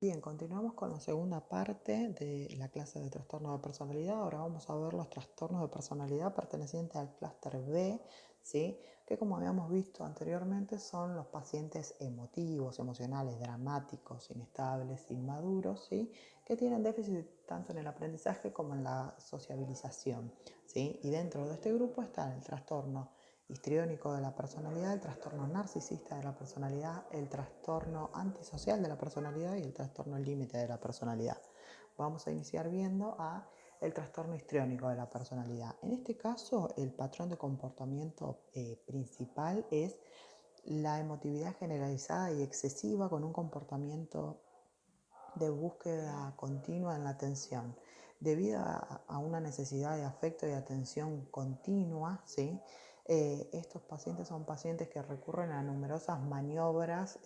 Bien, continuamos con la segunda parte de la clase de trastornos de personalidad. Ahora vamos a ver los trastornos de personalidad pertenecientes al clúster B, ¿sí? Que como habíamos visto anteriormente son los pacientes emotivos, emocionales, dramáticos, inestables, inmaduros, ¿sí? Que tienen déficit tanto en el aprendizaje como en la sociabilización, ¿sí? Y dentro de este grupo está el trastorno histriónico de la personalidad, el trastorno narcisista de la personalidad, el trastorno antisocial de la personalidad y el trastorno límite de la personalidad. Vamos a iniciar viendo el trastorno histriónico de la personalidad. En este caso, el patrón de comportamiento principal es la emotividad generalizada y excesiva con un comportamiento de búsqueda continua en la atención. Debido a una necesidad de afecto y atención continua, ¿sí? Estos pacientes son pacientes que recurren a numerosas maniobras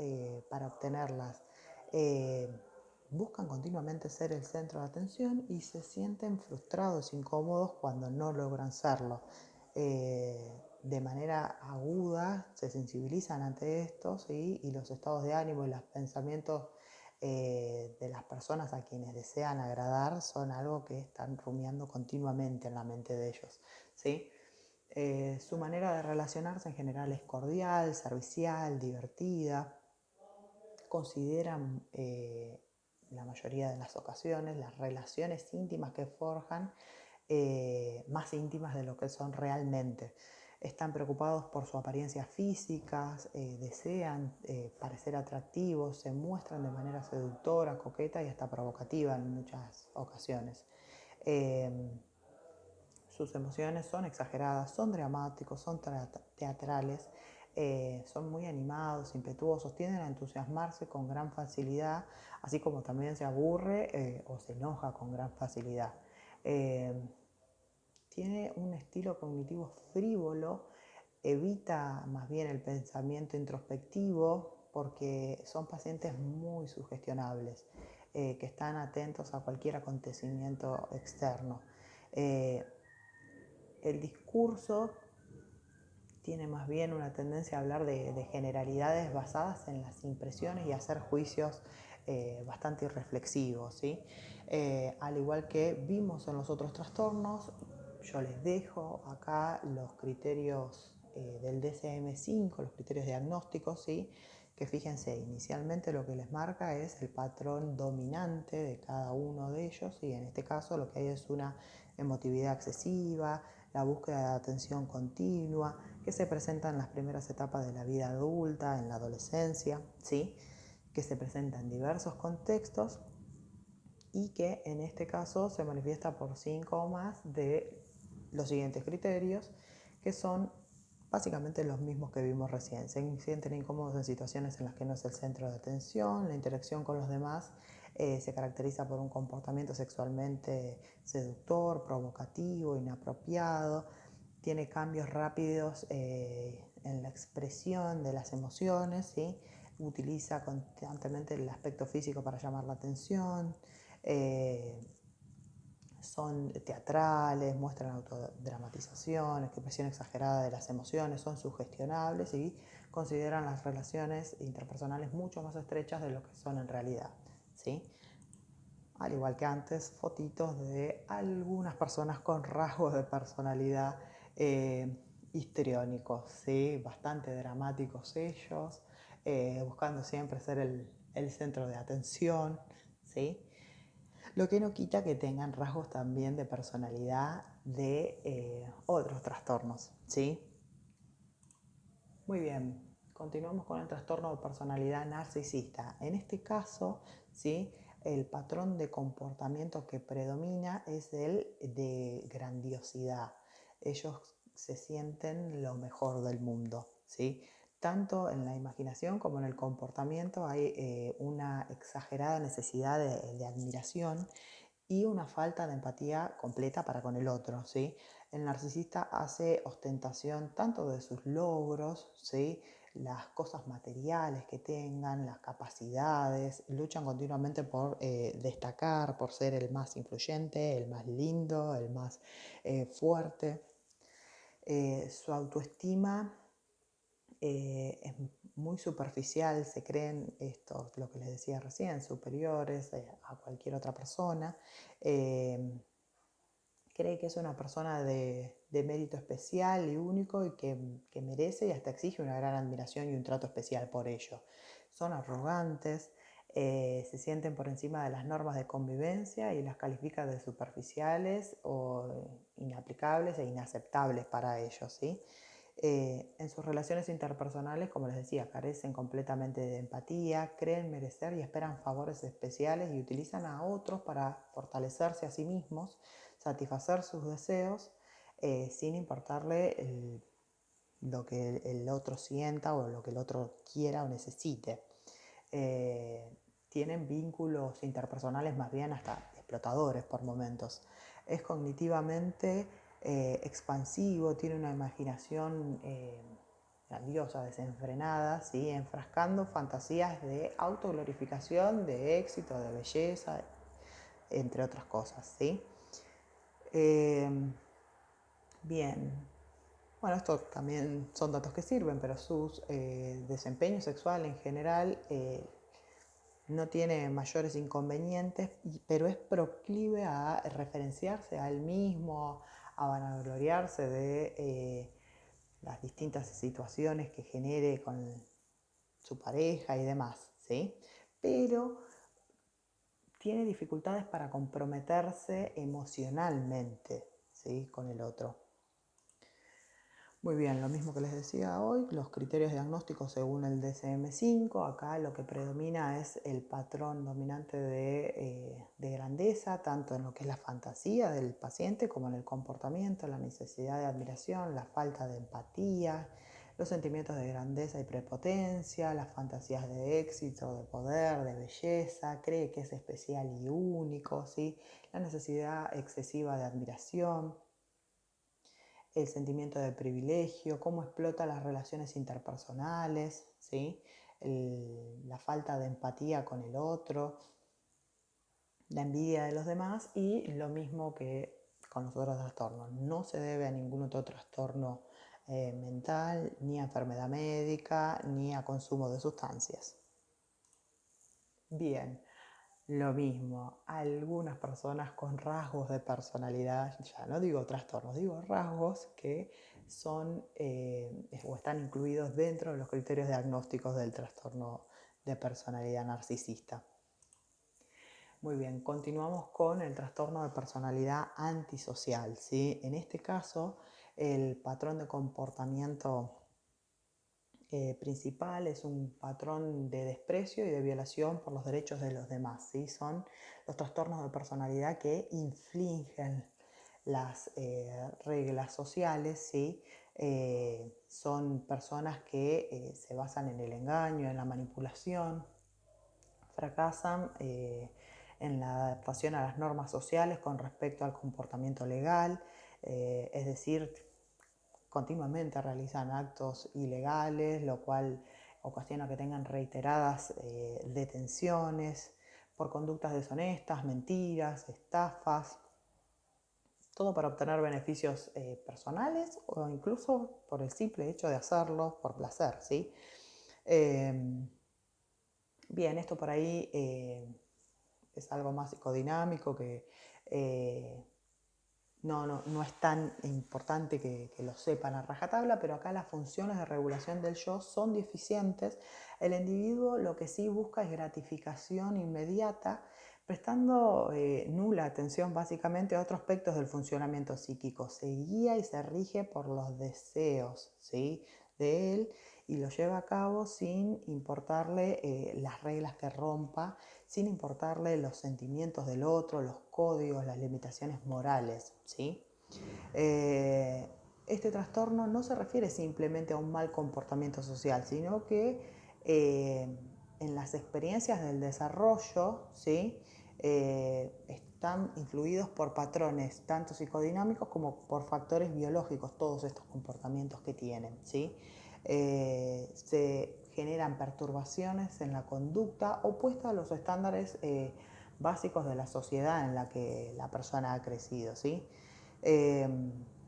para obtenerlas. Eh, Buscan continuamente ser el centro de atención y se sienten frustrados, incómodos cuando no logran serlo. De manera aguda se sensibilizan ante esto, ¿sí? Y los estados de ánimo y los pensamientos de las personas a quienes desean agradar son algo que están rumiando continuamente en la mente de ellos, ¿sí? Su manera de relacionarse en general es cordial, servicial, divertida. Consideran la mayoría de las ocasiones las relaciones íntimas que forjan más íntimas de lo que son realmente. Están preocupados por su apariencia física, desean parecer atractivos, se muestran de manera seductora, coqueta y hasta provocativa en muchas ocasiones. Eh, Sus emociones son exageradas, son dramáticos, son teatrales, son muy animados, impetuosos, tienden a entusiasmarse con gran facilidad, así como también se aburre o se enoja con gran facilidad. Eh, Tiene un estilo cognitivo frívolo, evita más bien el pensamiento introspectivo porque son pacientes muy sugestionables, que están atentos a cualquier acontecimiento externo. Eh, el discurso tiene más bien una tendencia a hablar de generalidades basadas en las impresiones y hacer juicios bastante irreflexivos, ¿sí? Al igual que vimos en los otros trastornos, yo les dejo acá los criterios del DSM-5, los criterios diagnósticos, ¿sí? Que fíjense, inicialmente lo que les marca es el patrón dominante de cada uno de ellos, y en este caso lo que hay es una emotividad excesiva, la búsqueda de atención continua, que se presenta en las primeras etapas de la vida adulta, en la adolescencia, ¿sí? Que se presenta en diversos contextos y que en este caso se manifiesta por 5 o más de los siguientes criterios, que son básicamente los mismos que vimos recién. Se sienten incómodos en situaciones en las que no es el centro de atención, la interacción con los demás se caracteriza por un comportamiento sexualmente seductor, provocativo, inapropiado, tiene cambios rápidos en la expresión de las emociones, ¿sí? Utiliza constantemente el aspecto físico para llamar la atención, eh, son teatrales, muestran autodramatización, expresión exagerada de las emociones, son sugestionables y consideran las relaciones interpersonales mucho más estrechas de lo que son en realidad, ¿sí? Al igual que antes, fotitos de algunas personas con rasgos de personalidad histriónicos, ¿sí? Bastante dramáticos ellos, buscando siempre ser el centro de atención, ¿sí? Lo que no quita que tengan rasgos también de personalidad de otros trastornos, ¿sí? Muy bien, continuamos con el trastorno de personalidad narcisista. En este caso, ¿sí? El patrón de comportamiento que predomina es el de grandiosidad. Ellos se sienten lo mejor del mundo, ¿sí? Tanto en la imaginación como en el comportamiento hay una exagerada necesidad de admiración y una falta de empatía completa para con el otro, ¿sí? El narcisista hace ostentación tanto de sus logros, ¿sí? Las cosas materiales que tengan, las capacidades, luchan continuamente por destacar, por ser el más influyente, el más lindo, el más fuerte. Su autoestima es muy superficial, se creen esto, lo que les decía recién, superiores a cualquier otra persona. Cree que es una persona de mérito especial y único y que merece y hasta exige una gran admiración y un trato especial por ello. Son arrogantes, se sienten por encima de las normas de convivencia y las califican de superficiales o inaplicables e inaceptables para ellos, ¿sí? En sus relaciones interpersonales, como les decía, carecen completamente de empatía, creen merecer y esperan favores especiales y utilizan a otros para fortalecerse a sí mismos, satisfacer sus deseos, sin importarle lo que el otro sienta o lo que el otro quiera o necesite. Tienen vínculos interpersonales más bien hasta explotadores por momentos. Es cognitivamente expansivo, tiene una imaginación grandiosa, desenfrenada, ¿sí? Enfrascando fantasías de autoglorificación, de éxito, de belleza, entre otras cosas, ¿sí? Bien, bueno, esto también son datos que sirven, pero su desempeño sexual en general no tiene mayores inconvenientes, pero es proclive a referenciarse a él mismo, a vanagloriarse de las distintas situaciones que genere con su pareja y demás, ¿sí? Pero tiene dificultades para comprometerse emocionalmente, ¿sí? Con el otro. Muy bien, lo mismo que les decía hoy, los criterios diagnósticos según el DSM-5, acá lo que predomina es el patrón dominante de grandeza, tanto en lo que es la fantasía del paciente como en el comportamiento, la necesidad de admiración, la falta de empatía, los sentimientos de grandeza y prepotencia, las fantasías de éxito, de poder, de belleza, cree que es especial y único, ¿sí? La necesidad excesiva de admiración, el sentimiento de privilegio, cómo explota las relaciones interpersonales, ¿sí? La falta de empatía con el otro, la envidia de los demás y lo mismo que con los otros trastornos. No se debe a ningún otro trastorno mental, ni a enfermedad médica, ni a consumo de sustancias. Bien. Lo mismo, algunas personas con rasgos de personalidad, ya no digo trastornos, digo rasgos que son o están incluidos dentro de los criterios diagnósticos del trastorno de personalidad narcisista. Muy bien, continuamos con el trastorno de personalidad antisocial, ¿sí? En este caso, el patrón de comportamiento principal es un patrón de desprecio y de violación por los derechos de los demás, ¿sí? Son los trastornos de personalidad que infringen las reglas sociales, ¿sí? Son personas que se basan en el engaño, en la manipulación, fracasan en la adaptación a las normas sociales con respecto al comportamiento legal, es decir, continuamente realizan actos ilegales, lo cual ocasiona que tengan reiteradas detenciones por conductas deshonestas, mentiras, estafas, todo para obtener beneficios personales o incluso por el simple hecho de hacerlo por placer, ¿sí? Bien, esto por ahí es algo más psicodinámico que no es tan importante que lo sepan a rajatabla, pero acá las funciones de regulación del yo son deficientes. El individuo lo que sí busca es gratificación inmediata, prestando nula atención básicamente a otros aspectos del funcionamiento psíquico. Se guía y se rige por los deseos, ¿sí?, de él y lo lleva a cabo sin importarle las reglas que rompa, sin importarle los sentimientos del otro, los códigos, las limitaciones morales, ¿sí? Este trastorno no se refiere simplemente a un mal comportamiento social, sino que en las experiencias del desarrollo, ¿sí?, están influidos por patrones tanto psicodinámicos como por factores biológicos, todos estos comportamientos que tienen, ¿sí? Se generan perturbaciones en la conducta opuesta a los estándares básicos de la sociedad en la que la persona ha crecido, ¿sí?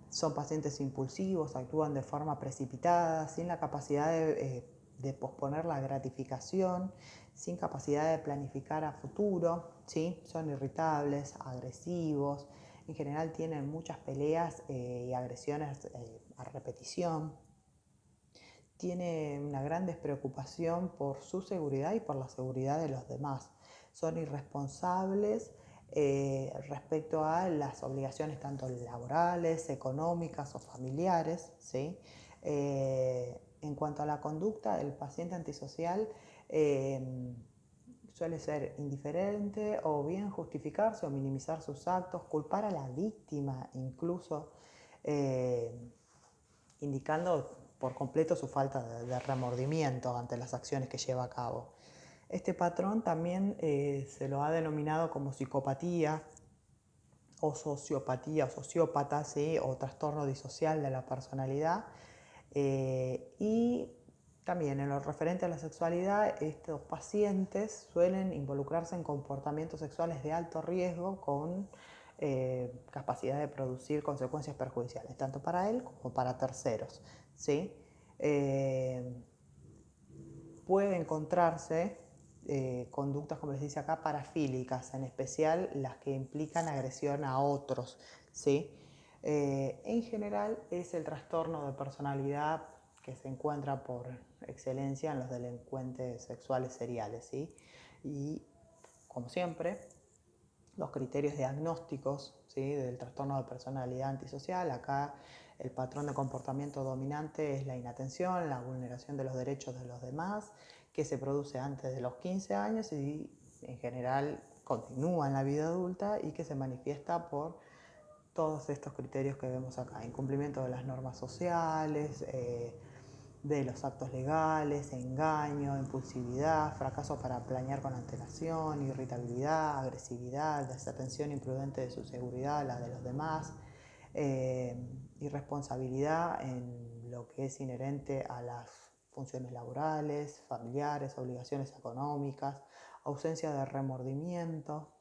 Son pacientes impulsivos, actúan de forma precipitada, sin la capacidad de de posponer la gratificación, sin capacidad de planificar a futuro, ¿sí? Son irritables, agresivos, en general tienen muchas peleas y agresiones a repetición. Tiene una gran despreocupación por su seguridad y por la seguridad de los demás. Son irresponsables respecto a las obligaciones tanto laborales, económicas o familiares, ¿sí? En cuanto a la conducta, el paciente antisocial suele ser indiferente o bien justificarse o minimizar sus actos, culpar a la víctima incluso, indicando por completo su falta de remordimiento ante las acciones que lleva a cabo. Este patrón también se lo ha denominado como psicopatía o sociopatía o sociópata, ¿sí? O trastorno disocial de la personalidad. Y también en lo referente a la sexualidad, estos pacientes suelen involucrarse en comportamientos sexuales de alto riesgo con capacidad de producir consecuencias perjudiciales, tanto para él como para terceros, ¿sí? Puede encontrarse conductas, como les dice acá, parafílicas, en especial las que implican agresión a otros, ¿sí? En general es el trastorno de personalidad que se encuentra por excelencia en los delincuentes sexuales seriales, ¿sí? Y, como siempre, los criterios diagnósticos, ¿sí? Del trastorno de personalidad antisocial. Acá el patrón de comportamiento dominante es la inatención, la vulneración de los derechos de los demás, que se produce antes de los 15 años y en general continúa en la vida adulta y que se manifiesta por todos estos criterios que vemos acá: incumplimiento de las normas sociales, de los actos legales, engaño, impulsividad, fracaso para planear con antelación, irritabilidad, agresividad, desatención imprudente de su seguridad, la de los demás, irresponsabilidad en lo que es inherente a las funciones laborales, familiares, obligaciones económicas, ausencia de remordimiento.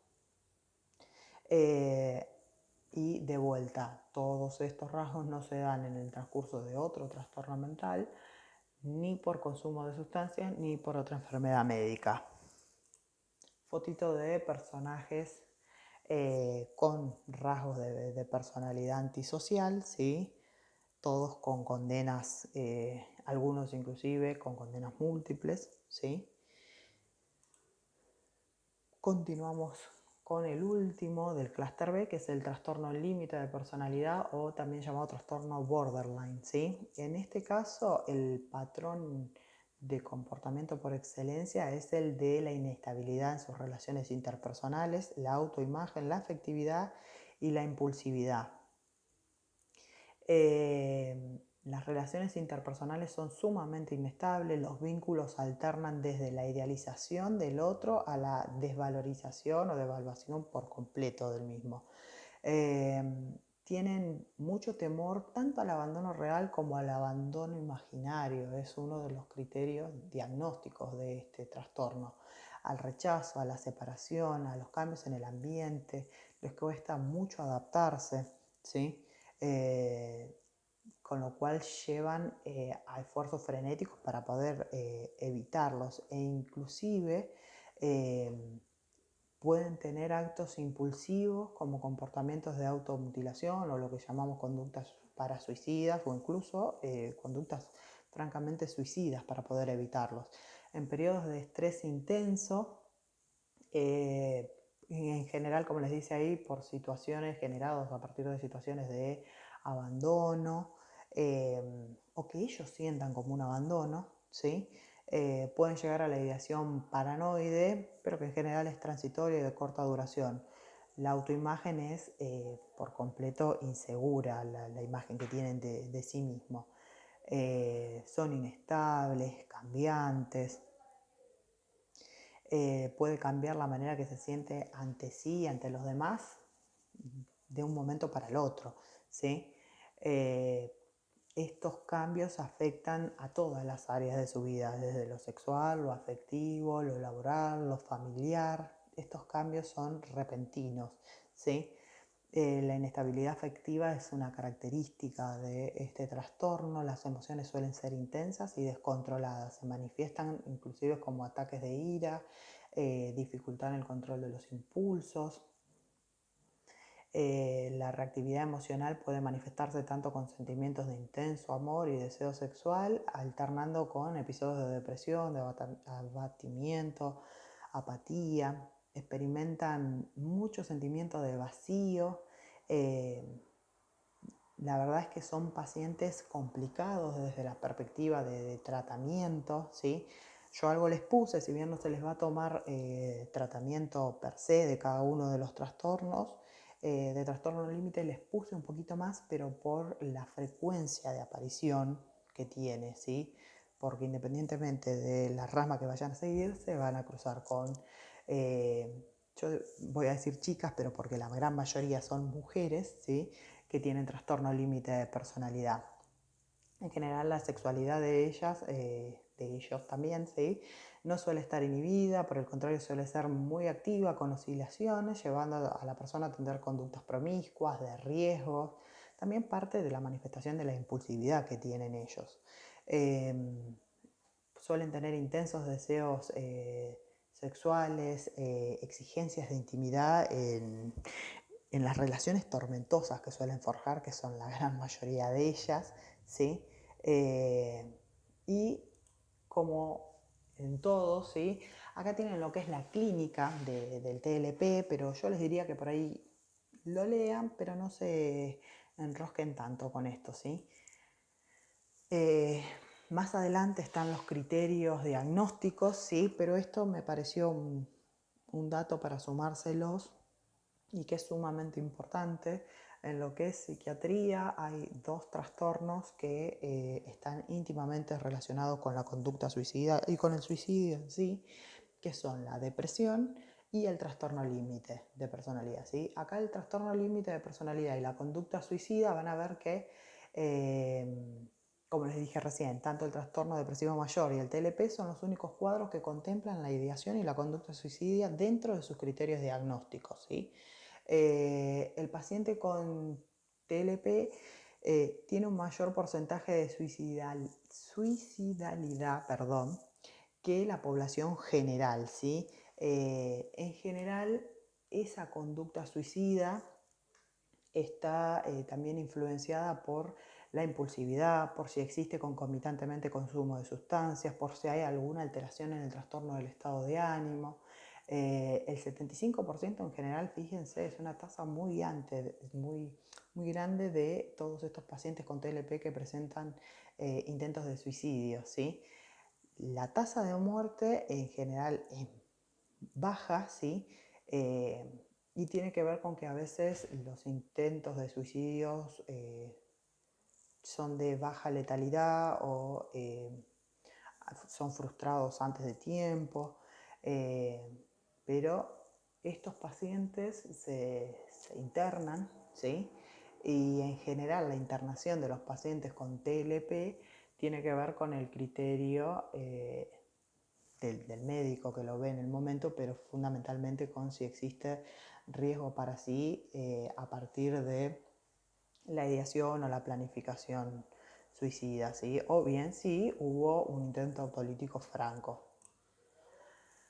Y de vuelta, todos estos rasgos no se dan en el transcurso de otro trastorno mental, ni por consumo de sustancias, ni por otra enfermedad médica. Fotito de personajes con rasgos de personalidad antisocial, ¿sí? Todos con condenas, algunos inclusive con condenas múltiples, ¿sí? Continuamos con el último del clúster B, que es el trastorno límite de personalidad o también llamado trastorno borderline, ¿sí? En este caso, el patrón de comportamiento por excelencia es el de la inestabilidad en sus relaciones interpersonales, la autoimagen, la afectividad y la impulsividad. Las relaciones interpersonales son sumamente inestables, los vínculos alternan desde la idealización del otro a la desvalorización o devaluación por completo del mismo. Tienen mucho temor tanto al abandono real como al abandono imaginario, es uno de los criterios diagnósticos de este trastorno. Al rechazo, a la separación, a los cambios en el ambiente, les cuesta mucho adaptarse, ¿sí? Con lo cual llevan a esfuerzos frenéticos para poder evitarlos, e inclusive pueden tener actos impulsivos como comportamientos de automutilación o lo que llamamos conductas parasuicidas o incluso conductas francamente suicidas para poder evitarlos. En periodos de estrés intenso, en general, como les dice ahí, por situaciones generadas a partir de situaciones de abandono, o que ellos sientan como un abandono, ¿sí? Pueden llegar a la ideación paranoide, pero que en general es transitoria y de corta duración. La autoimagen es por completo insegura, la imagen que tienen de sí mismos. Son inestables, cambiantes. Puede cambiar la manera que se siente ante sí y ante los demás de un momento para el otro, ¿sí? Estos cambios afectan a todas las áreas de su vida, desde lo sexual, lo afectivo, lo laboral, lo familiar. Estos cambios son repentinos, ¿sí? La inestabilidad afectiva es una característica de este trastorno. Las emociones suelen ser intensas y descontroladas. Se manifiestan inclusive como ataques de ira, dificultad en el control de los impulsos. La reactividad emocional puede manifestarse tanto con sentimientos de intenso amor y deseo sexual, alternando con episodios de depresión, de abatimiento, apatía. Experimentan mucho sentimiento de vacío. La verdad es que son pacientes complicados desde la perspectiva de tratamiento, ¿sí? Yo algo les puse, si bien no se les va a tomar tratamiento per se de cada uno de los trastornos, de trastorno límite les puse un poquito más, pero por la frecuencia de aparición que tiene, ¿sí? Porque independientemente de la rama que vayan a seguir, se van a cruzar con, yo voy a decir chicas, pero porque la gran mayoría son mujeres, ¿sí? Que tienen trastorno límite de personalidad. En general la sexualidad de ellas, de ellos también, ¿sí? No suele estar inhibida, por el contrario suele ser muy activa con oscilaciones, llevando a la persona a tener conductas promiscuas, de riesgo. También parte de la manifestación de la impulsividad que tienen ellos. Suelen tener intensos deseos sexuales, exigencias de intimidad en las relaciones tormentosas que suelen forjar, que son la gran mayoría de ellas, ¿sí? Y como en todo, ¿sí? Acá tienen lo que es la clínica del TLP, pero yo les diría que por ahí lo lean, pero no se enrosquen tanto con esto, ¿sí? Más adelante están los criterios diagnósticos, ¿sí? Pero esto me pareció un dato para sumárselos y que es sumamente importante. En lo que es psiquiatría hay dos trastornos que están íntimamente relacionados con la conducta suicida y con el suicidio en sí, que son la depresión y el trastorno límite de personalidad, ¿sí? Acá el trastorno límite de personalidad y la conducta suicida van a ver que, como les dije recién, tanto el trastorno depresivo mayor y el TLP son los únicos cuadros que contemplan la ideación y la conducta suicida dentro de sus criterios diagnósticos, ¿sí? El paciente con TLP tiene un mayor porcentaje de suicidalidad, perdón, que la población general, ¿sí? En general, esa conducta suicida está también influenciada por la impulsividad, por si existe concomitantemente consumo de sustancias, por si hay alguna alteración en el trastorno del estado de ánimo. El 75% en general, fíjense, es una tasa muy grande de todos estos pacientes con TLP que presentan intentos de suicidio, ¿sí? La tasa de muerte en general es baja, ¿sí? Y tiene que ver con que a veces los intentos de suicidios son de baja letalidad o son frustrados antes de tiempo, pero estos pacientes se internan, ¿sí? Y en general la internación de los pacientes con TLP tiene que ver con el criterio del médico que lo ve en el momento, pero fundamentalmente con si existe riesgo para sí a partir de la ideación o la planificación suicida, ¿sí? O bien si hubo un intento autolítico franco.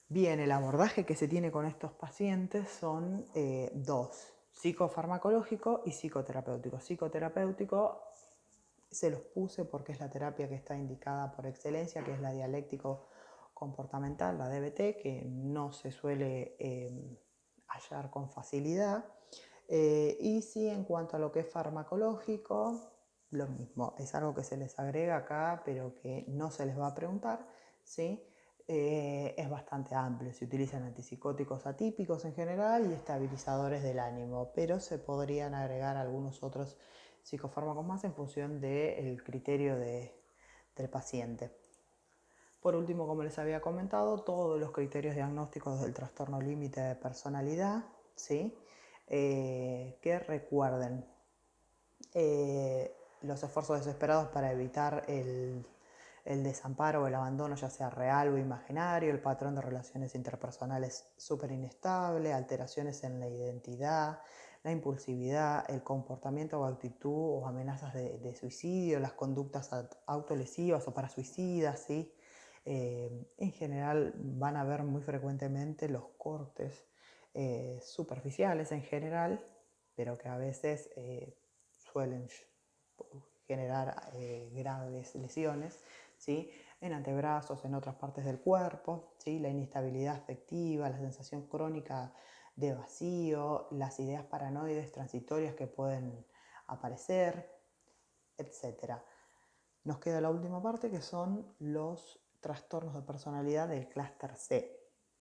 Bien, el abordaje que se tiene con estos pacientes son dos, psicofarmacológico y psicoterapéutico. Psicoterapéutico se los puse porque es la terapia que está indicada por excelencia, que es la dialéctico comportamental, la DBT, que no se suele hallar con facilidad. Y sí, en cuanto a lo que es farmacológico, lo mismo, es algo que se les agrega acá, pero que no se les va a preguntar, ¿sí? Es bastante amplio, se utilizan antipsicóticos atípicos en general y estabilizadores del ánimo, pero se podrían agregar algunos otros psicofármacos más en función del criterio del paciente. Por último, como les había comentado, todos los criterios diagnósticos del trastorno límite de personalidad, ¿sí? Que recuerden los esfuerzos desesperados para evitar el desamparo o el abandono, ya sea real o imaginario, el patrón de relaciones interpersonales súper inestable, alteraciones en la identidad, la impulsividad, el comportamiento o actitud o amenazas de suicidio, las conductas autolesivas o parasuicidas, ¿sí? En general van a ver muy frecuentemente los cortes superficiales en general, pero que a veces suelen generar graves lesiones, ¿sí? En antebrazos, en otras partes del cuerpo, ¿sí? La inestabilidad afectiva, la sensación crónica de vacío, las ideas paranoides transitorias que pueden aparecer, etc. Nos queda la última parte, que son los trastornos de personalidad del clúster C.